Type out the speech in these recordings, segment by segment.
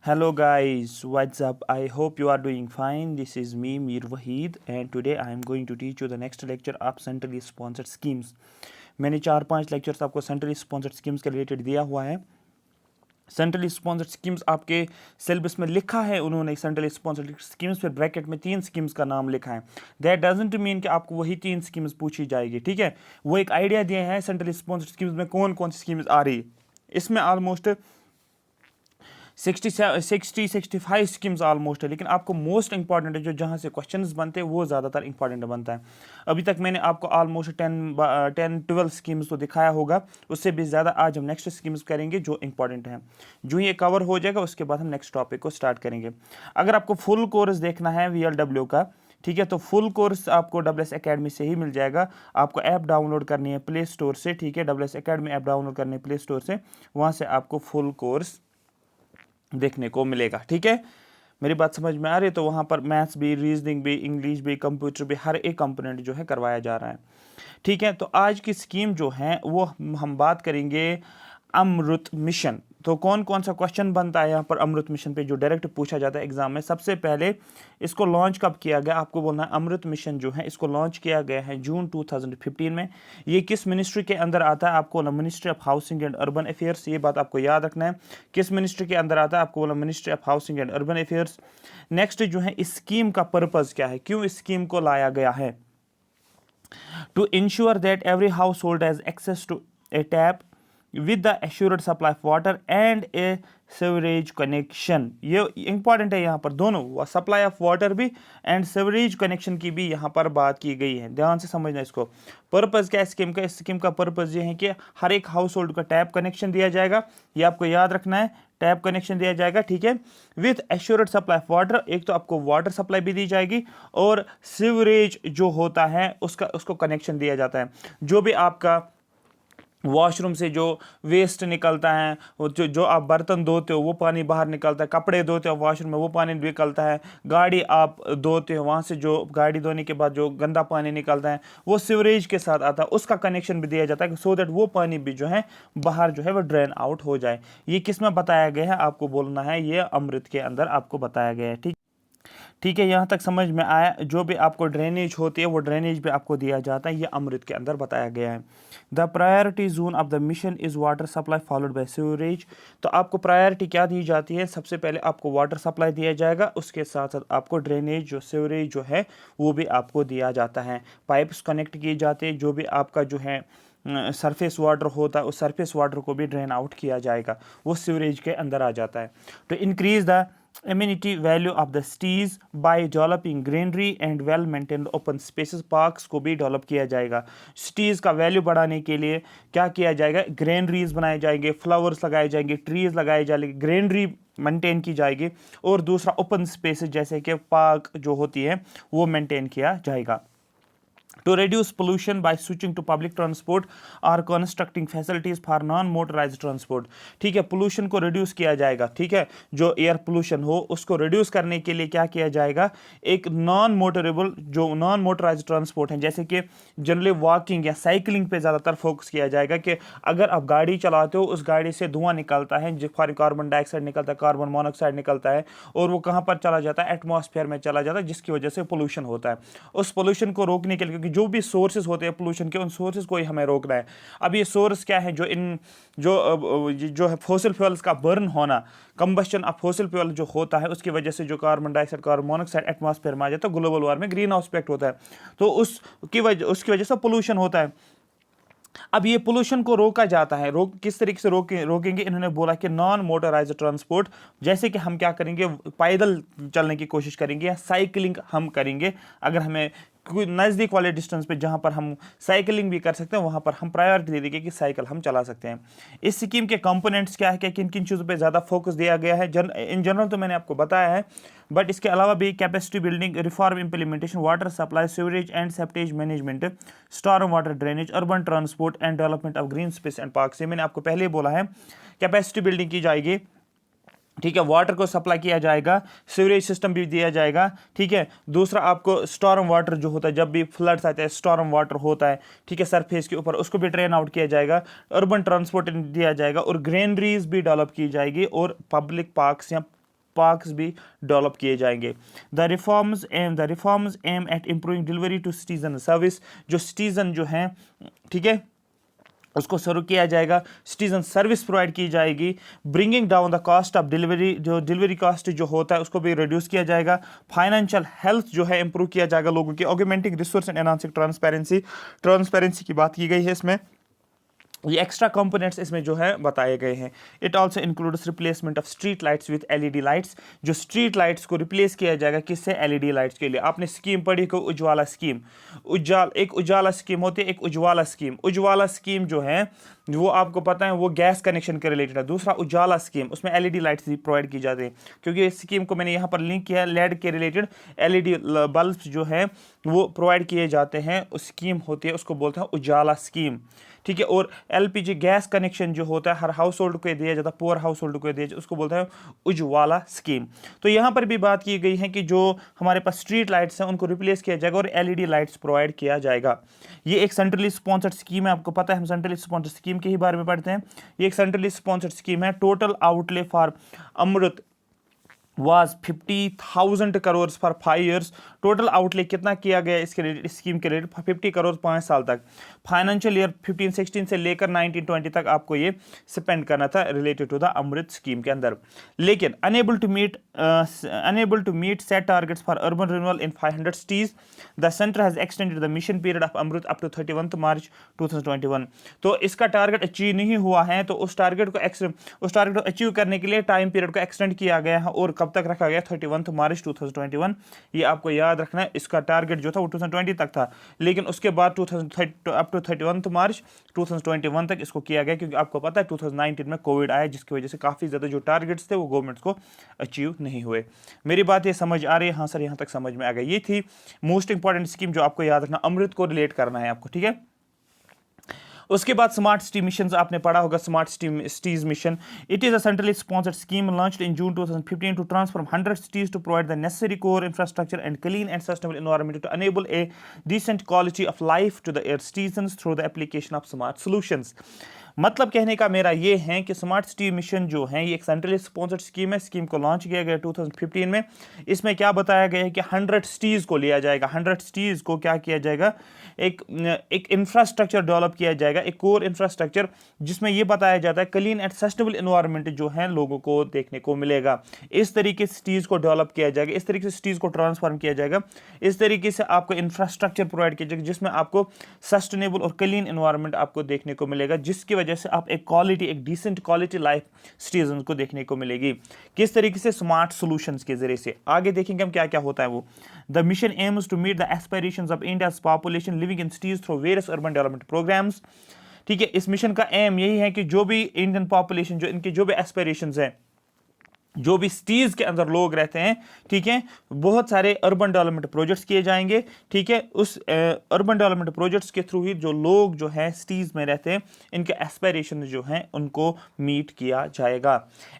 Hello guys, what's up? I hope you are doing fine. This is me, Mir Waheed, and today I am going to teach you the next lecture of centrally sponsored schemes. मैंने 4-5 lectures आपको centrally sponsored schemes के related दिया हुआ है। Centrally sponsored schemes आपके syllabus में लिखा है उन्होंने। सेंट्रली स्पॉन्सर्ड स्कीम्स फिर ब्रैकेट में 3 स्कीम्स का नाम लिखा है। दैट डजंट मीन कि आपको वही 3 स्कीम्स पूछी जाएगी, ठीक है। वो एक आइडिया दिया है सेंट्रली स्पॉन्सर्ड स्कीम्स में कौन कौन सी स्कीम्स आ रही है। इसमें ऑलमोस्ट 65 स्कीम्स ऑलमोस्ट है, लेकिन आपको मोस्ट इंपॉर्टेंट है जो जहाँ से क्वेश्चंस बनते हैं वो ज़्यादातर इंपॉर्टेंट बनता है। अभी तक मैंने आपको ऑलमोस्ट 10-12 स्कीम्स तो दिखाया होगा, उससे भी ज़्यादा आज हम नेक्स्ट स्कीम्स करेंगे जो इंपॉर्टेंट हैं। जो ये कवर हो जाएगा उसके बाद हम नेक्स्ट टॉपिक को स्टार्ट करेंगे। अगर आपको फुल कोर्स देखना है VLW का, ठीक है, तो फुल कोर्स आपको WS एकेडमी से ही मिल जाएगा। आपको ऐप डाउनलोड करनी है प्ले स्टोर से, ठीक है, WS एकेडमी ऐप डाउनलोड करनी है प्ले स्टोर से, वहाँ से आपको फुल कोर्स देखने को मिलेगा, ठीक है। मेरी बात समझ में आ रही है? तो वहाँ पर मैथ्स भी, रीजनिंग भी, इंग्लिश भी, कंप्यूटर भी, हर एक कंपोनेंट जो है करवाया जा रहा है, ठीक है। तो आज की स्कीम जो है वो हम बात करेंगे अमृत मिशन। तो कौन कौन सा क्वेश्चन बनता है यहाँ पर अमृत मिशन पे जो डायरेक्ट पूछा जाता है एग्जाम में। सबसे पहले इसको लॉन्च कब किया गया, आपको बोलना है अमृत मिशन जो है इसको लॉन्च किया गया है जून 2015 में। ये किस मिनिस्ट्री के अंदर आता है, आपको बोला ministry of housing and urban affairs. ये बात आपको याद रखना है, किस मिनिस्ट्री के अंदर आता है, आपको बोला ministry of housing and urban affairs. Next जो है इस स्कीम का पर्पज क्या है, क्यों इस स्कीम को लाया गया है। To ensure that every household has access to a tap with the assured supply of water and a sewerage connection। ये इंपॉर्टेंट है, यहाँ पर दोनों सप्लाई ऑफ वाटर भी एंड सेवरेज कनेक्शन की भी यहाँ पर बात की गई है। ध्यान से समझना इसको। पर्पज़ क्या है स्कीम का, इस स्कीम का पर्पज़ ये है कि हर एक हाउस होल्ड का टैप कनेक्शन दिया जाएगा। ये आपको याद रखना है, टैप कनेक्शन दिया जाएगा, ठीक है, with assured supply of water. एक तो आपको वाटर सप्लाई भी दी जाएगी और सीवरेज जो होता है उसको कनेक्शन दिया जाता है। जो भी आपका वॉशरूम से जो वेस्ट निकलता है, जो आप बर्तन धोते हो वो पानी बाहर निकलता है, कपड़े धोते हो वॉशरूम में वो पानी निकलता है, गाड़ी आप धोते हो वहाँ से जो गाड़ी धोने के बाद जो गंदा पानी निकलता है वो सीवरेज के साथ आता है, उसका कनेक्शन भी दिया जाता है सो दैट वो पानी भी जो है बाहर जो है वो ड्रेन आउट हो जाए। ये किस में बताया गया है, आपको बोलना है ये अमृत के अंदर आपको बताया गया है, ठीक है। यहाँ तक समझ में आया। जो भी आपको ड्रेनेज होती है वो ड्रेनेज भी आपको दिया जाता है, ये अमृत के अंदर बताया गया है। The priority zone of the mission is water supply followed by sewerage. तो आपको प्रायोरिटी क्या दी जाती है, सबसे पहले आपको वाटर सप्लाई दिया जाएगा, उसके साथ साथ आपको ड्रेनेज जो सीवरेज जो है वो भी आपको दिया जाता है। पाइप्स कनेक्ट किए जाते हैं, जो भी आपका जो है सरफेस वाटर होता है उस सरफेस वाटर को भी ड्रेन आउट किया जाएगा, वो सीवरेज के अंदर आ जाता है। तो increase the amenity value of the cities by developing greenery and well maintained open spaces। Parks को भी डेवलप किया जाएगा। सिटीज़ का वैल्यू बढ़ाने के लिए क्या किया जाएगा, ग्रीनरीज बनाए जाएंगे, फ्लावर्स लगाए जाएंगे, ट्रीज लगाए जाएंगे, ग्रीनरी मेंटेन की जाएगी, और दूसरा ओपन स्पेसेस जैसे कि पार्क जो होती है वो मेंटेन किया जाएगा। To reduce pollution by switching to public transport or constructing facilities for non-motorized transport। ठीक है, पोल्यूशन को रिड्यूस किया जाएगा, ठीक है, जो एयर पोल्यूशन हो उसको रिड्यूस करने के लिए क्या किया जाएगा, एक नॉन मोटराइज्ड ट्रांसपोर्ट है जैसे कि जनरली वॉकिंग या साइकिलिंग पे ज़्यादातर फोकस किया जाएगा कि अगर आप गाड़ी चलाते हो उस गाड़ी से धुआं निकलता है, जिसका कार्बन डाइऑक्साइड निकलता है, कार्बन मोनोऑक्साइड निकलता है, और वो कहाँ पर चला जाता है, एटमॉस्फेयर में चला जाता है, जिसकी वजह से पोल्यूशन होता है। उस पोल्यूशन को रोकने के लिए, क्योंकि जो भी सोर्सेज होते हैं पोल्यूशन के, उन सोर्सेज को ही हमें रोकना है। अब ये सोर्स क्या है, जो है फॉसिल फ्यूल्स का बर्न होना, कंबस्शन ऑफ फॉसिल फ्यूल जो होता है उसकी वजह से जो carbon dioxide, carbon monoxide atmosphere में आ जाता है, global warming, green house effect होता है, तो उसकी वजह से पोल्यूशन होता है। अब ये पोल्यूशन को रोका जाता है, किस तरीके से रोकेंगे, इन्होंने बोला कि नॉन मोटराइज्ड ट्रांसपोर्ट, जैसे कि हम क्या करेंगे, पैदल चलने की कोशिश करेंगे या साइकिलिंग हम करेंगे। अगर हमें कोई नज़दीक वाले डिस्टेंस पे जहाँ पर हम साइकिलिंग भी कर सकते हैं वहाँ पर हम प्रायोरिटी दे देंगे कि साइकिल हम चला सकते हैं। इस स्कीम के कंपोनेंट्स क्या है, कि किन किन चीज़ों पे ज़्यादा फोकस दिया गया है, इन जनरल तो मैंने आपको बताया है, बट इसके अलावा भी capacity building, reform implementation, water supply, sewerage and septage management, storm water drainage, urban transport and development of green space and park. से मैंने आपको पहले ही बोला है, कैपेसिटी बिल्डिंग की जाएगी, ठीक है, वाटर को सप्लाई किया जाएगा, सीवरेज सिस्टम भी दिया जाएगा, ठीक है। दूसरा आपको स्टॉर्म वाटर जो होता है, जब भी फ्लड्स आते हैं स्टॉर्म वाटर होता है, ठीक है, सरफेस के ऊपर, उसको भी ड्रेन आउट किया जाएगा, अर्बन ट्रांसपोर्ट दिया जाएगा, और ग्रीनरीज भी डेवलप की जाएगी, और पब्लिक पार्क्स या पार्क्स भी डेवलप किए जाएंगे। The reforms aim at improving delivery to citizen service, जो सिटीजन जो हैं, ठीक है, उसको शुरू किया जाएगा, सिटीजन सर्विस प्रोवाइड की जाएगी। Bringing down the cost of delivery, जो डिलीवरी कॉस्ट जो होता है उसको भी रिड्यूस किया जाएगा। फाइनेंशियल हेल्थ जो है इंप्रूव किया जाएगा लोगों की। Augmenting resource and enhancing transparency की बात की गई है इसमें। ये एक्स्ट्रा कंपोनेंट्स इसमें जो है बताए गए हैं। It also includes replacement of street lights with LED lights, जो स्ट्रीट लाइट्स को रिप्लेस किया जाएगा किससे, एलईडी लाइट्स के लिए। आपने स्कीम पढ़ी को उज्ज्वला स्कीम, एक उज्ज्वला स्कीम होती है, एक उज्ज्वला स्कीम। उज्ज्वला स्कीम जो है वो आपको पता है वो गैस कनेक्शन के रिलेटेड है। दूसरा उजाला स्कीम, उसमें एलईडी लाइट्स भी प्रोवाइड की जाती है, क्योंकि इस स्कीम को मैंने यहाँ पर लिंक किया है। लेड के रिलेटेड एलईडी बल्ब जो है वो प्रोवाइड किए जाते हैं, उस स्कीम होती है, उसको बोलते हैं उजाला स्कीम, ठीक है। और एलपीजी गैस कनेक्शन जो होता है हर हाउस होल्ड को दिया जाता है, पुअर हाउस होल्ड को दिया जाता है, उसको बोलते हैं उज्ज्वला स्कीम। तो यहाँ पर भी बात की गई है कि जो हमारे पास स्ट्रीट लाइट्स हैं उनको रिप्लेस किया जाएगा और एलईडी लाइट्स प्रोवाइड किया जाएगा। ये एक सेंट्रली स्पॉन्सर्ड स्कीम है, आपको पता है हम सेंट्रली स्पॉन्सर्ड स्कीम के ही बारे में पढ़ते हैं। ये एक सेंट्रली स्पॉन्सर्ड स्कीम है। Total outlay for AMRUT was 50,000 crore for 5 years। Total outlay कितना किया गया इसके स्कीम के लिए, 50 करोड़ 5 साल तक। फाइनेंशियल ईयर 15-16 से लेकर 19-20 तक आपको ये स्पेंड करना था related to the AMRUT scheme के अंदर। लेकिन unable to meet set targets for urban renewal in 500 cities, the centre has extended the mission period of AMRUT up to 31 March 2021। तो इसका टारगेट अचीव नहीं हुआ है, तो उस टारगेट को अचीव करने के लिए टाइम पीरियड को एक्सटेंड किया गया है। और कब तक रखा गया, 31 मार्च 2021। ये आपको याद रखना है। इसका टारगेट जो था वो 2020 तक था, लेकिन उसके बाद अप टू 31 मार्च 2021 तक इसको किया गया, क्योंकि आपको पता है 2019 में कोविड आया, जिसकी वजह से काफ़ी ज़्यादा जो टारगेट्स थे वो गवर्नमेंट को अचीव नहीं हुए। मेरी बात ये समझ आ रही है? हाँ सर, यहाँ तक समझ में आ गई। ये थी मोस्ट इंपॉर्टेंट स्कीम जो आपको याद रखना, अमृत को रिलेट करना है आपको, ठीक है। उसके बाद स्मार्ट सिटी मिशन आपने पढ़ा होगा, smart cities mission. It is a centrally sponsored scheme launched in June 2015 to transform 100 cities to provide the necessary core infrastructure and clean and sustainable environment to enable a decent quality of life to their citizens through the application of smart solutions। मतलब कहने का मेरा ये है कि smart city mission जो है ये एक सेंट्रली स्पॉन्सर्ड स्कीम है। स्कीम को लॉन्च किया गया 2015 में। इसमें क्या बताया गया है कि 100 सिटीज़ को लिया जाएगा। 100 सिटीज़ को क्या किया जाएगा, एक इंफ्रास्ट्रक्चर डेवलप किया जाएगा, एक कोर इंफ्रास्ट्रक्चर, जिसमें यह बताया जाता है क्लीन एंड सस्टेनेबल एनवायरनमेंट जो है लोगों को देखने को मिलेगा। इस तरीके से सिटीज़ को डेवलप किया जाएगा, इस तरीके से सिटीज़ को ट्रांसफॉर्म किया जाएगा, इस तरीके से आपको इंफ्रास्ट्रक्चर प्रोवाइड किया जाएगा जिसमें आपको सस्टेनेबल और क्लीन एनवायरनमेंट आपको देखने को मिलेगा, जिसकी वजह से आप एक डिसेंट क्वालिटी लाइफ सिटीजन को देखने को मिलेगी। किस तरीके से, स्मार्ट सॉल्यूशंस के जरिए से। आगे देखेंगे हम क्या क्या होता है वो। The mission aims to meet the aspirations of India's population living in cities through various urban development programmes. ठीक है, इस मिशन का एम यही है कि जो भी इंडियन पॉपुलेशन, जो इनके जो भी एस्पिरेशंस हैं, जो भी सिटीज़ के अंदर लोग रहते हैं, ठीक है, बहुत सारे अर्बन डेवलपमेंट प्रोजेक्ट्स किए जाएंगे। ठीक है, उस अर्बन डेवलपमेंट प्रोजेक्ट्स के थ्रू ही जो लोग जो हैं सिटीज़ में रहते हैं, इनके एस्पिरेशन जो हैं उनको मीट किया जाएगा।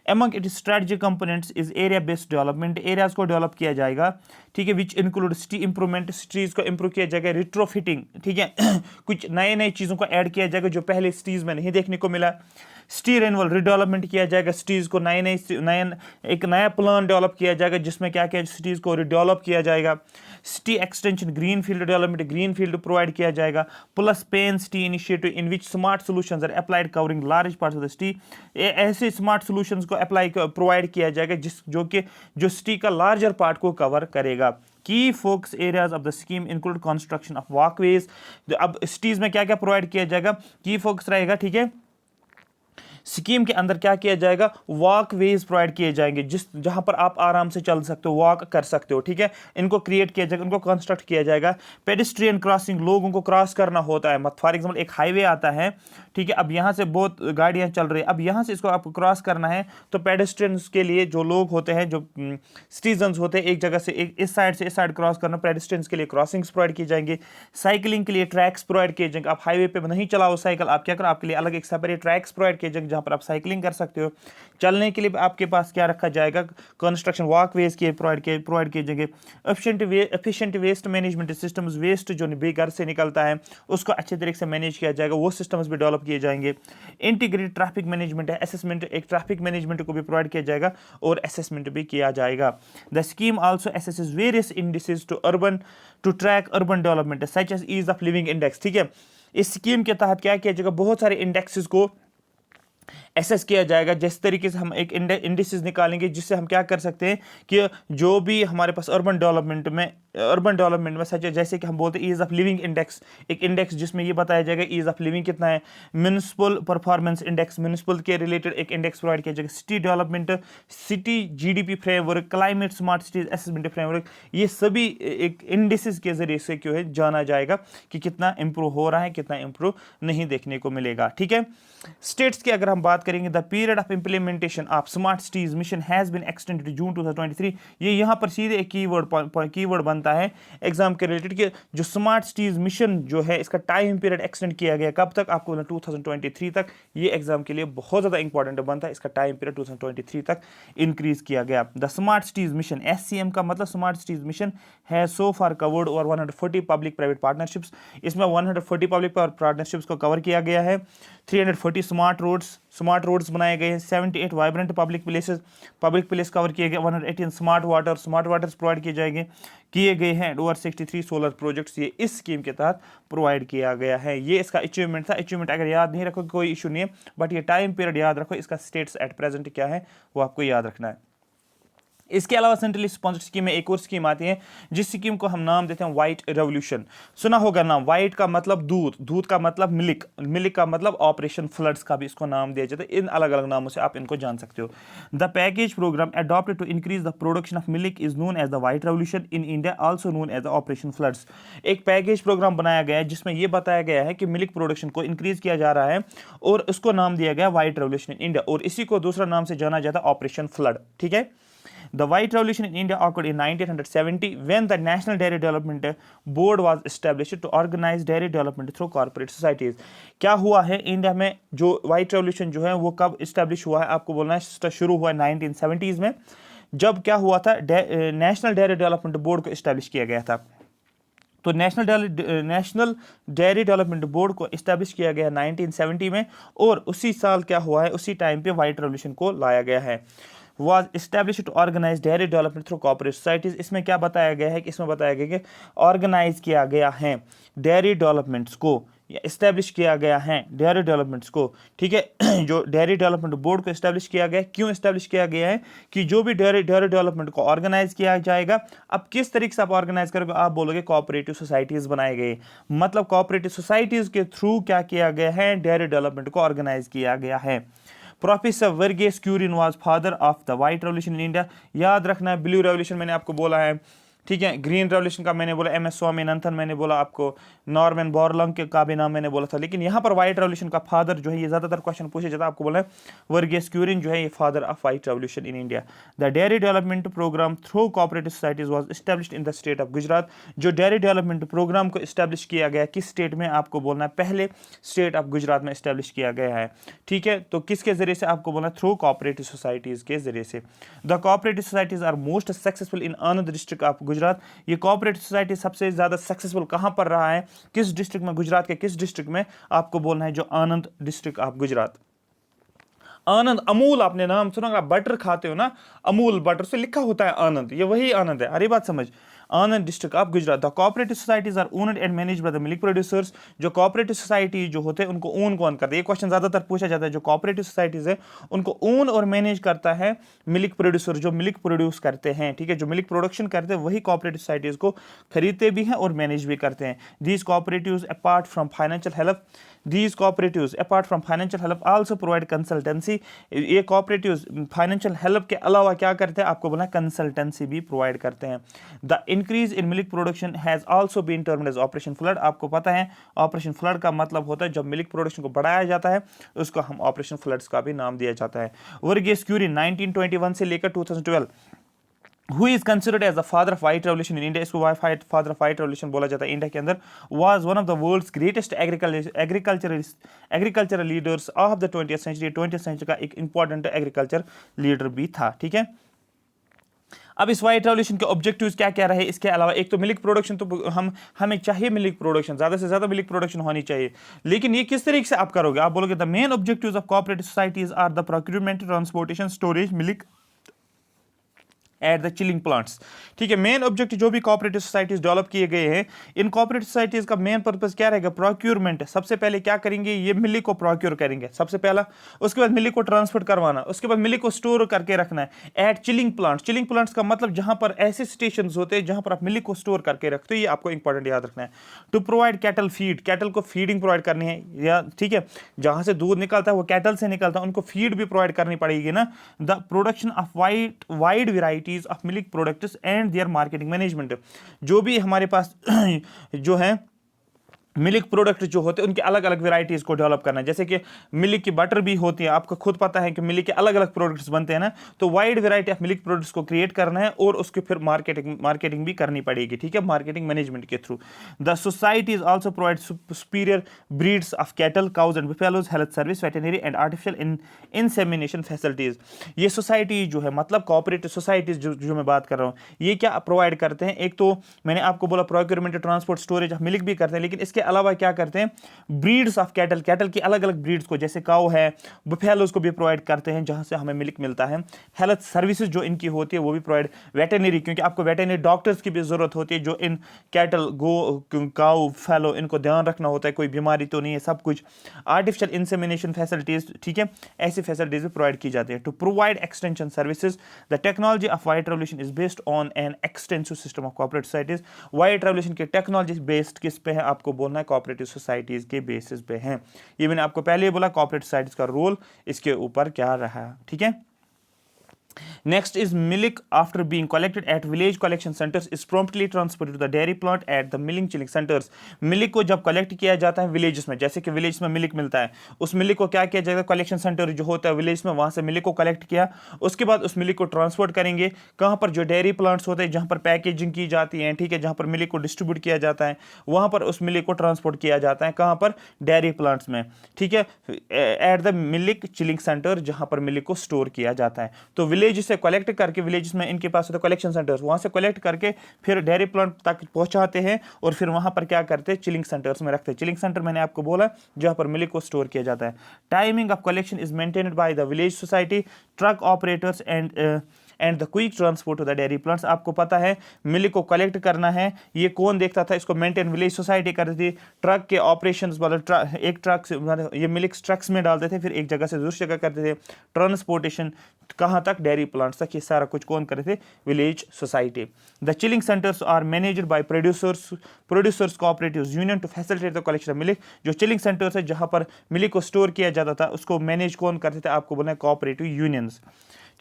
Among it strategic components is area based development. Areas को डेवलप किया जाएगा, ठीक है, which include city improvement. Cities को इंप्रूव किया जाएगा, रिट्रोफिटिंग, ठीक है, कुछ नए चीज़ों को ऐड किया जाएगा जो पहले सिटीज़ में नहीं देखने को मिला। सिटी रेनवल रिडेवलपमेंट किया जाएगा, सिटीज़ को एक नया प्लान डेवलप किया जाएगा जिसमें क्या क्या सिटीज़ को रिडेवलप किया जाएगा। City extension green field development, green field provide किया जाएगा। Plus pan city initiative in which smart solutions are applied covering large parts of the city. ऐसे स्मार्ट सॉल्यूशंस को प्रोवाइड किया जाएगा जो सिटी का लार्जर पार्ट को कवर करेगा। की focus areas of the scheme include construction of walkways. अब सिटीज़ में क्या क्या प्रोवाइड किया जाएगा, की फोकस रहेगा, ठीक है। स्कीम के अंदर क्या किया जाएगा, वॉकवेज प्रोवाइड किए जाएंगे जहां पर आप आराम से चल सकते हो, वॉक कर सकते हो, ठीक है, इनको क्रिएट किया जाएगा, इनको कंस्ट्रक्ट किया जाएगा। पेडिस्ट्रियन क्रॉसिंग, लोगों को क्रॉस करना होता है, फॉर एग्जांपल एक हाईवे आता है, ठीक है, अब यहाँ से बहुत गाड़ियाँ चल रही है, अब यहाँ से इसको आपको क्रॉस करना है, तो पेडिस्ट्रियंस के लिए जो लोग होते हैं, जो सिटीजन्स होते हैं, एक जगह से इस साइड से इस साइड क्रॉस करना, पेडिस्ट्रियंस के लिए क्रॉसिंग्स प्रोवाइड किए जाएंगे। साइकिलिंग के लिए ट्रैक्स प्रोवाइड किए जाएंगे। आप हाईवे पे नहीं चलाओ साइकिल, आप क्या करो, आपके लिए अलग एक सेपरेट ट्रैक्स प्रोवाइड किए जाएंगे जहाँ पर आप साइकिलिंग कर सकते हो। चलने के लिए आपके पास क्या रखा जाएगा, कंस्ट्रक्शन वॉकवेज के प्रोवाइड किए जाएंगे। Efficient waste management systems, waste जो भी घर से निकलता है उसको अच्छे तरीके से मैनेज किया जाएगा, वो सिस्टम्स भी डेवलप किए जाएंगे। इंटीग्रेटेड ट्रैफिक मैनेजमेंट है, असेसमेंट, एक ट्रैफिक मैनेजमेंट को भी प्रोवाइड किया जाएगा और असेसमेंट भी किया जाएगा। The scheme also assesses various indices to track urban development such as ease of living index. ठीक है, इस स्कीम के तहत क्या किया जाएगा, बहुत सारे इंडेक्सेस को एसेस किया जाएगा। जिस तरीके से हम एक इंडिसेस निकालेंगे जिससे हम क्या कर सकते हैं कि जो भी हमारे पास अर्बन डेवलपमेंट में सच है, जैसे कि हम बोलते हैं ईज ऑफ लिविंग इंडेक्स, एक इंडेक्स जिसमें ये बताया जाएगा ईज ऑफ लिविंग कितना है। म्यूनिसिपल परफॉर्मेंस इंडेक्स, म्यूनिसिपल के रिलेटेड एक इंडेक्स प्रोवाइड किया जाएगा। City development, city GDP framework, climate smart cities assessment framework, ये सभी एक इंडिसेस के जरिए से क्यों है जाना जाएगा कि कितना इंप्रूव हो रहा है, कितना इंप्रूव नहीं देखने को मिलेगा। ठीक है, स्टेट्स की अगर हम बात करेंगे, the period of implementation of smart cities mission has been extended to June 2023। ये यहाँ पर सीधे एक कीवर्ड बनता है एग्जाम के रिलेटेड कि जो स्मार्ट सिटीज मिशन जो है इसका टाइम पीरियड एक्सटेंड किया गया, कब तक, आपको 2023 तक। ये एग्जाम के लिए बहुत ज्यादा इंपॉर्टेंट बनता है, इसका टाइम पीरियड 2023 तक इंक्रीज किया गया। The smart cities mission, SCM का मतलब स्मार्ट सिटीज मिशन है so far covered over 140 public private partnerships. इसमें 140 पब्लिक पार्टनरशिप्स को कवर किया गया है। 340 स्मार्ट रोड्स बनाए गए हैं। 78 वाइब्रेंट पब्लिक प्लेस कवर किए गए। 118 स्मार्ट वाटर्स प्रोवाइड किए गए हैं। ओवर 63 सोलर प्रोजेक्ट्स ये इस स्कीम के तहत प्रोवाइड किया गया है। ये इसका अचीवमेंट था। अचीवमेंट अगर याद नहीं रखो कोई इशू नहीं है, बट ये टाइम पीरियड याद रखो, इसका स्टेट्स एट प्रेजेंट क्या है वो आपको याद रखना है। इसके अलावा सेंट्रली स्पॉन्सर्ड स्कीम में एक और स्कीम आती है जिस स्कीम को हम नाम देते हैं व्हाइट रेवोल्यूशन। सुना होगा नाम, व्हाइट का मतलब दूध का मतलब मिल्क का मतलब ऑपरेशन फ्लड्स का भी इसको नाम दिया जाता है। इन अलग अलग नामों से आप इनको जान सकते हो। The package programme adopted to increase the production of milk is known as the white revolution in India, also known as the operation floods. एक पैकेज प्रोग्राम बनाया गया है जिसमें यह बताया गया है कि मिल्क प्रोडक्शन को इंक्रीज किया जा रहा है और उसको नाम दिया गया व्हाइट रेवोल्यूशन इन इंडिया, और इसी को दूसरा नाम से जाना जाता है ऑपरेशन फ्लड। ठीक है, The White Revolution in India occurred in 1970 when the National Dairy Development Board was established to organize dairy development through corporate societies। क्या हुआ है इंडिया में, जो व्हाइट रेवोल्यूशन जो है वो कब इस्टेब्लिश हुआ है, आपको बोलना है शुरू हुआ है 1970s में, जब क्या हुआ था, नेशनल डेयरी डेवलपमेंट बोर्ड को इस्टेब्लिश किया गया था। तो नेशनल डेयरी डेवलपमेंट बोर्ड को इस्टेब्लिश किया गया 1970 में, और उसी साल क्या हुआ है, उसी टाइम पे व्हाइट रेवोल्यूशन को लाया गया है। was established to organize dairy development through cooperative societies। इसमें क्या बताया गया है कि इसमें बताया गया कि ऑर्गेनाइज किया गया है डेयरी डेवलपमेंट्स को, इस्टेब्लिश किया गया है डेयरी डेवलपमेंट्स को। ठीक है, जो डेयरी डेवलपमेंट बोर्ड को इस्टेब्लिश किया गया, क्यों इस्टेब्लिश किया गया है कि जो भी डेयरी डेवलपमेंट को ऑर्गेनाइज किया जाएगा। अब किस तरीके से आप ऑर्गेनाइज करोगे, आप बोलोगे कोऑपरेटिव सोसाइटीज बनाए गए, मतलब कोऑपरेटिव सोसाइटीज के थ्रू क्या किया गया है, डेयरी डेवलपमेंट को ऑर्गेनाइज किया गया है। Professor Verghese Kurien was father of the white revolution in India. याद रखना है, ब्लू रेवोल्यूशन मैंने आपको बोला है, ठीक है, ग्रीन रेवोल्यूशन का मैंने बोला MS स्वामीनाथन, मैंने बोला आपको नॉर्मन बोरलॉग का भी नाम मैंने बोला था, लेकिन यहाँ पर व्हाइट रेवोल्यूशन का फादर जो है, ये ज्यादातर क्वेश्चन पूछे जाता है, आपको बोला है वर्गीस क्यूरिन जो है ये father of white revolution in India. The dairy development programme through cooperative societies was established in the state of Gujarat. जो डेयरी डेवलपमेंट प्रोग्राम को एस्टैब्लिश किया गया किस स्टेट में, आपको बोलना है पहले स्टेट ऑफ गुजरात में एस्टैब्लिश किया गया है। ठीक है, तो किसके जरिए से, आपको बोलना थ्रू कोऑपरेटिव सोसाइटीज के जरिए से। The cooperative societies are most successful in Anand district of Gujarat. ये कोऑपरेटिव सोसाइटी सबसे ज्यादा सक्सेसफुल कहां पर रहा है, किस डिस्ट्रिक्ट में, गुजरात के किस डिस्ट्रिक्ट में, आपको बोलना है जो आनंद डिस्ट्रिक्ट ऑफ गुजरात। आनंद, अमूल आपने नाम सुना, आप बटर खाते हो ना, अमूल बटर से लिखा होता है आनंद, ये वही आनंद है। अरे बात समझ, Anand district of Gujarat. The cooperative societies are owned and managed by the milk producers. जो कोऑपरेटिव सोसाइटी जो होते हैं उनको ओन कौन करता है, ये क्वेश्चन ज्यादातर पूछा जाता है। जो कोऑपरेटिव सोसाइटीज है उनको ओन और मैनेज करता है मिल्क प्रोड्यूसर, जो मिल्क प्रोड्यूस करते हैं। ठीक है, जो मिल्क प्रोडक्शन करते हैं वही कोऑपरेटिव सोसाइटीज को खरीदते भी हैं और मैनेज भी करते हैं। These cooperatives apart from financial help, these cooperatives apart from financial help also provide consultancy। ये cooperatives फाइनेंशियल हेल्प के अलावा क्या करते हैं, आपको बोला कंसल्टेंसी भी प्रोवाइड करते हैं। The increase in milk production has also been termed as operation flood. आपको पता है ऑपरेशन फ्लड का मतलब होता है जब मिल्क प्रोडक्शन को बढ़ाया जाता है उसको हम ऑपरेशन फ्लड्स का भी नाम दिया जाता है। वर्गीस क्यूरिन 1921 से लेकर 2012 who is considered as the father of white revolution in India, इसको फादर ऑफ वाइट रेवोल्यूशन बोला जाता है इंडिया के अंदर, was one of the world's greatest agricultural leaders of the 20th century. 20th century का एक इंपॉर्टेंट एग्रीकल्चर लीडर भी था। ठीक है, अब इस वाइट रेवोल्यूशन के ऑब्जेक्टिव्स क्या क्या रहे, इसके अलावा एक तो मिल्क प्रोडक्शन, तो हमें चाहिए मिल्क प्रोडक्शन, ज्यादा से ज्यादा मिल्क प्रोडक्शन होनी चाहिए, लेकिन ये किस तरीके से आप करोगे, आप बोलोगे the main objectives of cooperative societies are the procurement, transportation, storage milk at the chilling plants. ठीक है, मेन ऑब्जेक्टिव जो भी कोऑपरेटिव सोसाइटीज डेवलप किए गए हैं, इन कोऑपरेटिव सोसाइटीज का मेन पर्पस क्या रहेगा, प्रोक्यूरमेंट। सबसे पहले क्या करेंगे, ये मिल्क को प्रोक्योर करेंगे सबसे पहला, उसके बाद मिल्क को ट्रांसपोर्ट करवाना, उसके बाद मिल्क को स्टोर करके रखना है at chilling plants. Chilling plants का मतलब जहां पर ऐसे स्टेशन होते हैं जहां पर आप मिल्क को स्टोर करके रखते हो, ये आपको इंपॉर्टेंट याद रखना है। To provide cattle feed, cattle को फीडिंग प्रोवाइड करनी है, या ठीक है, जहां से दूध निकलता है वो कैटल से निकलता है, उनको फीड भी प्रोवाइड करनी पड़ेगी ना। The production of wide varieties of milk products and their marketing management, जो भी हमारे पास जो है मिल्क प्रोडक्ट जो होते हैं उनके अलग अलग वेराइटीज को डेवलप करना है। जैसे कि मिल्क की बटर भी होती है, आपको खुद पता है कि मिल्क के अलग अलग प्रोडक्ट्स बनते हैं ना, तो wide variety of milk products को क्रिएट करना है और उसके फिर मार्केटिंग भी करनी पड़ेगी। ठीक है, मार्केटिंग मैनेजमेंट के through. The societies also provide superior breeds of cattle, cause and buffaloes, health service, veterinary and artificial insemination facilities. ये सोसाइटी जो है, मतलब कोऑपरेटिव सोसाइटीज जो मैं बात कर रहा हूँ, ये क्या प्रोवाइड करते हैं, एक तो मैंने आपको बोला procurement, transport, storage of milk भी करते हैं, लेकिन इसके अलावा क्या करते हैं, ब्रीड्स ऑफ कैटल, कैटल की अलग अलग ब्रीड्स को, जैसे काऊ है, बुफेलोज को भी प्रोवाइड करते हैं जहां से हमें मिल्क मिलता है। हेल्थ सर्विसेज जो इनकी होती है वो भी प्रोवाइड, वेटरनरी, क्योंकि आपको वेटरनरी डॉक्टर्स की भी जरूरत होती है, जो इन कैटल, काऊ, फैलो, इनको ध्यान रखना होता है कोई बीमारी तो नहीं है, सब कुछ। आर्टिफिशियल इंसेमिनेशन फैसिलिटीज, ठीक है, ऐसी फैसिलिटीज भी प्रोवाइड की जाती है। To provide extension services, the technology of white revolution is based on an extensive system of cooperative societies. White revolution की टेक्नोलॉजी बेस्ड किस पे है, आपको बोलना है कोऑपरेटिव सोसाइटीज के बेसिस पे हैं। ये मैंने आपको पहले ही बोला, कोऑपरेटिव सोसाइटीज का रोल इसके ऊपर क्या रहा। ठीक है, next is milk after being collected at village collection centers is promptly transported to the dairy plant at the milling chilling centers। Milk को जब कलेक्ट किया जाता है विलेजेस में, जैसे कि विलेज में मिल्क मिलता है, उस मिल्क को क्या किया जाएगा, कलेक्शन सेंटर जो होता है विलेज में, वहां से मिल्क को कलेक्ट किया, उसके बाद उस मिल्क को ट्रांसपोर्ट करेंगे कहां पर, जो डेयरी प्लांट्स होते हैं जहां पर पैकेजिंग की जाती है, ठीक है, जहां पर मिल्क को डिस्ट्रीब्यूट किया जाता है, वहां पर उस मिल्क को ट्रांसपोर्ट किया जाता है कहां पर, डेयरी प्लांट्स में। ठीक है, at the milk chilling centre, जहां पर मिल्क को स्टोर किया जाता है। तो विलेज से कलेक्ट करके, विलेजेस में इनके पास होता है कलेक्शन सेंटर्स, वहां से कलेक्ट करके फिर डेयरी प्लांट तक पहुंचाते हैं और फिर वहां पर क्या करते हैं, चिलिंग सेंटर्स में रखते हैं। चिलिंग सेंटर मैंने आपको बोला जहां पर मिल्क को स्टोर किया जाता है। Timing of collection is maintained by the village society, truck operators and the quick transport to the dairy plants. आपको पता है मिल्क को कलेक्ट करना है, ये कौन देखता था, इसको मेंटेन विलेज सोसाइटी करती थी। ट्रक के ऑपरेशंस, मतलब एक ट्रक से ये मिल्क ट्रक्स में डालते थे, फिर एक जगह से दूसरी जगह करते थे। ट्रांसपोर्टेशन कहाँ तक, डेयरी प्लांट्स तक, ये सारा कुछ कौन करते थे, village society. The chilling centres are managed by producers cooperatives union to facilitate the collection of milk. जो चिलिंग सेंटर्स है जहां पर मिल्क को स्टोर किया जाता था, उसको मैनेज कौन करते थे, आपको बोलना है कोऑपरेटिव यूनियंस।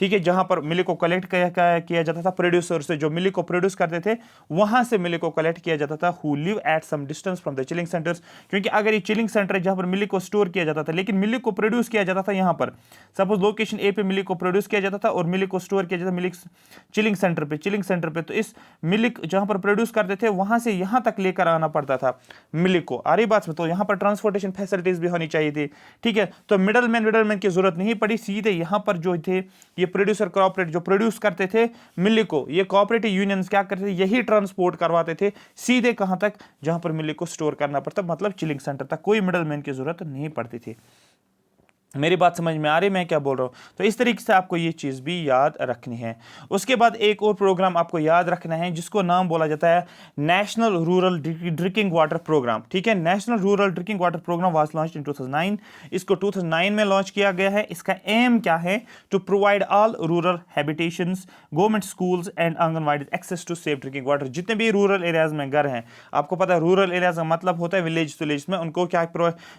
ठीक है, जहां पर मिल्क को कलेक्ट किया जाता था प्रोड्यूसर से, जो मिल्क को प्रोड्यूस करते थे वहां से मिल्क को कलेक्ट किया जाता था, who live at some distance from the chilling centres. क्योंकि अगर ये चिलिंग सेंटर है जहां पर मिल्क को स्टोर किया जाता था, लेकिन मिल्क को प्रोड्यूस किया जाता था यहां पर, सपोज लोकेशन ए पे मिल्क को प्रोड्यूस किया जाता था और मिल्क को स्टोर किया जाता था मिल्क चिलिंग सेंटर पे, तो इस मिल्क जहां पर प्रोड्यूस करते थे वहां से यहां तक लेकर आना पड़ता था मिल्क को। आ रही बात में, तो यहां पर ट्रांसपोर्टेशन फैसिलिटीज भी होनी चाहिए थी। ठीक है, तो मिडलमैन की जरूरत नहीं पड़ी, सीधे यहां पर जो थे ये प्रोड्यूसर कॉर्पोरेट जो प्रोड्यूस करते थे मिल्क को, ये कोऑपरेटिव यूनियंस क्या करते थे, यही ट्रांसपोर्ट करवाते थे सीधे कहां तक, जहां पर मिल्क को स्टोर करना पड़ता, मतलब चिलिंग सेंटर तक। कोई मिडलमैन की जरूरत नहीं पड़ती थी। मेरी बात समझ में आ रही, मैं क्या बोल रहा हूँ? तो इस तरीके से आपको ये चीज़ भी याद रखनी है। उसके बाद एक और प्रोग्राम आपको याद रखना है जिसको नाम बोला जाता है national rural drinking water programme. ठीक है, national rural drinking water programme was launched in 2009। इसको 2009 में लॉन्च किया गया है। इसका एम क्या है? To provide all rural habitations, government schools and anganwadi access to safe drinking water. जितने भी रूरल एरियाज में घर हैं, आपको पता है रूरल एरियाज का मतलब होता है विलेज टू विलेज में, उनको क्या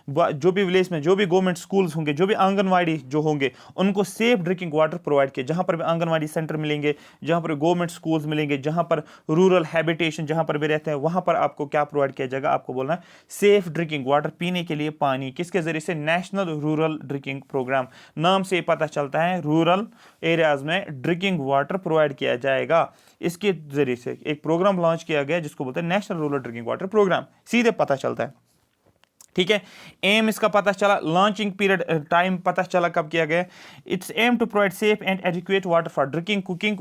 जो भी विलेज में जो भी गवर्नमेंट स्कूल्स होंगे, जो जो भी आंगनवाड़ी जो होंगे उनको सेफ ड्रिंकिंग वाटर प्रोवाइड किया। जहां पर भी आंगनवाड़ी सेंटर मिलेंगे, जहां पर गवर्नमेंट स्कूल्स मिलेंगे, जहां पर रूरल हैबिटेशन जहां पर भी रहते हैं, वहां पर आपको क्या प्रोवाइड किया जाएगा, आपको बोलना है सेफ ड्रिंकिंग वाटर, पीने के लिए पानी। किसके जरिए से? नेशनल रूरल ड्रिंकिंग प्रोग्राम, नाम से पता चलता है रूरल एरियाज में ड्रिंकिंग वाटर प्रोवाइड किया जाएगा। इसके जरिए से एक प्रोग्राम लॉन्च किया गया जिसको बोलते हैं national rural drinking water programme, सीधे पता चलता है। ठीक है, एम इसका पता चला, लॉन्चिंग पीरियड टाइम पता चला कब किया गया। It's aim to provide safe and adequate water for drinking, cooking,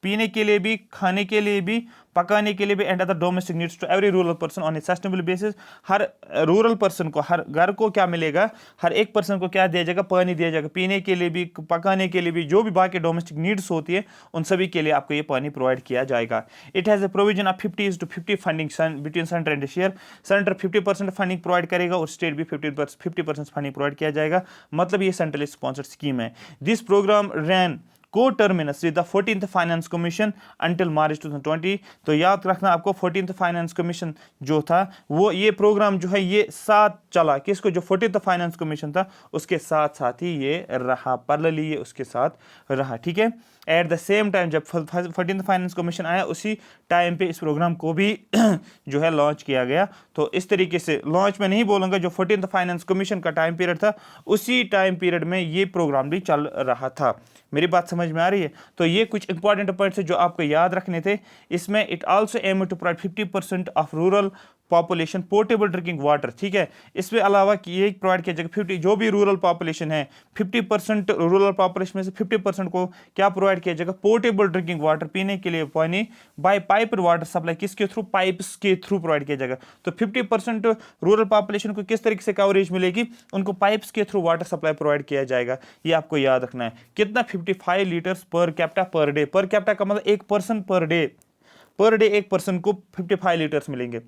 पीने के लिए भी, खाने के लिए भी, पकाने के लिए भी, and other domestic needs to every rural person on a sustainable basis. हर रूरल पर्सन को, हर घर को क्या मिलेगा, हर एक पर्सन को क्या दिया जाएगा, पानी दिया जाएगा, पीने के लिए भी, पकाने के लिए भी, जो भी बाकी डोमेस्टिक नीड्स होती है उन सभी के लिए आपको ये पानी प्रोवाइड किया जाएगा। It has a provision of 50:50 funding between centre and share. Centre 50% funding provide करेगा और स्टेट भी 50% फंडिंग प्रोवाइड किया जाएगा। मतलब ये सेंट्रली स्पॉन्सर्ड स्कीम है। This programme ran co-terminus with the 14th finance commission until March 2020। तो याद रखना आपको 14th फाइनेंस कमीशन जो था वो, ये प्रोग्राम जो है ये साथ चला, किसको? जो 14th फाइनेंस कमीशन था उसके साथ साथ ही ये रहा, पैरेलली ये उसके साथ रहा। ठीक है, एट द सेम टाइम जब 14th फाइनेंस कमीशन आया उसी टाइम पे इस प्रोग्राम को भी जो है लॉन्च किया गया। तो इस तरीके से लॉन्च में नहीं बोलूँगा, जो 14th फाइनेंस कमीशन का टाइम पीरियड था उसी टाइम पीरियड में ये प्रोग्राम भी चल रहा था। मेरी बात समझ में आ रही है? तो ये कुछ इंपॉर्टेंट पॉइंट्स है जो आपको याद रखने थे। इसमें it also aim to provide 50% of rural population portable drinking water. ठीक है, इसके अलावा कि ये प्रोवाइड किया जाएगा 50, जो भी रूरल पॉपुलेशन है 50% रूरल पॉपुलेशन में से 50% को क्या प्रोवाइड किया जाएगा, पोर्टेबल ड्रिंकिंग वाटर, पीने के लिए पानी, बाय पाइप वाटर सप्लाई, किसके थ्रू? पाइप्स के थ्रू प्रोवाइड किया जाएगा। तो 50% रूरल पॉपुलेशन को किस तरीके से कवरेज मिलेगी, उनको पाइप्स के थ्रू वाटर सप्लाई प्रोवाइड किया जाएगा। ये आपको याद रखना है। कितना? 55 लीटर्स पर कैप्टा पर डे। पर कैप्टा का मतलब एक पर्सन पर डे एक पर्सन को 55 लीटर्स मिलेंगे।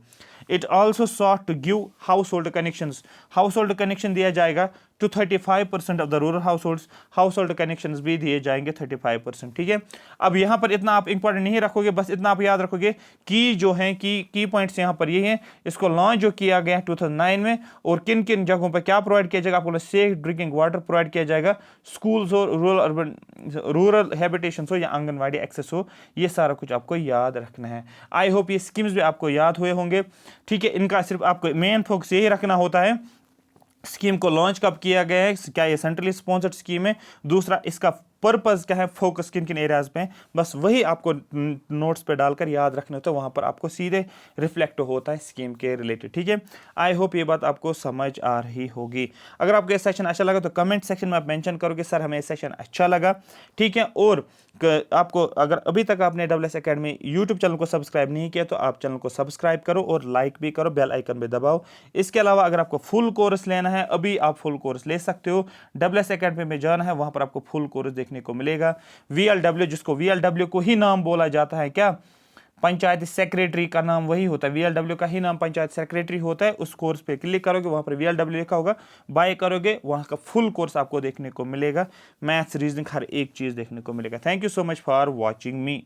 It also sought to give household connections, household connection दिया जाएगा to 35% of the rural household connection भी दिए जाएंगे 35%। ठीक है, अब यहाँ पर इतना आप इंपॉर्टेंट नहीं रखोगे, बस इतना आप याद रखोगे कि जो है की पॉइंट्स यहाँ पर ये हैं। इसको लॉन्च जो किया गया 2009 में, और किन किन जगहों पर क्या प्रोवाइड किया जाएगा, आपको सेफ ड्रिंकिंग वाटर प्रोवाइड किया जाएगा, स्कूल्स हो, रूरल हैबिटेशन हो या आंगनवाड़ी एक्सेस हो, ये सारा कुछ आपको याद रखना है। आई होप ये स्कीम्स भी आपको याद हुए होंगे। ठीक है, इनका सिर्फ आपको मेन फोकस यही रखना होता है, स्कीम को लॉन्च कब किया गया है, क्या ये सेंट्रली स्पॉन्सर्ड स्कीम है, दूसरा इसका पर्पस क्या है, फोकस किन किन एरियाज पे है, बस वही आपको नोट्स पे डालकर याद रखने होते हैं। वहां पर आपको सीधे रिफ्लेक्ट होता है स्कीम के रिलेटेड। ठीक है, आई होप ये बात आपको समझ आ रही होगी। अगर आपको ये सेशन अच्छा लगा तो कमेंट सेक्शन में आप मेंशन करोगे सर हमें ये सेशन अच्छा लगा। ठीक है, और आपको अगर अभी तक आपने AWS Academy यूट्यूब चैनल को सब्सक्राइब नहीं किया तो आप चैनल को सब्सक्राइब करो और लाइक भी करो, बेल आइकन भी दबाओ। इसके अलावा अगर आपको फुल कोर्स लेना है, अभी आप फुल कोर्स ले सकते हो। AWS Academy में जाना है, वहां पर आपको फुल कोर्स देखने को मिलेगा। VLW, जिसको VLW को ही नाम बोला जाता है, क्या पंचायत सेक्रेटरी का नाम वही होता है, VLW का ही नाम पंचायत सेक्रेटरी होता है। उस कोर्स पे क्लिक करोगे, वहां पर VLW लिखा होगा, बाय करोगे, वहां का फुल कोर्स आपको देखने को मिलेगा। मैथ्स, रीजनिंग, हर एक चीज देखने को मिलेगा। Thank you so much for watching me.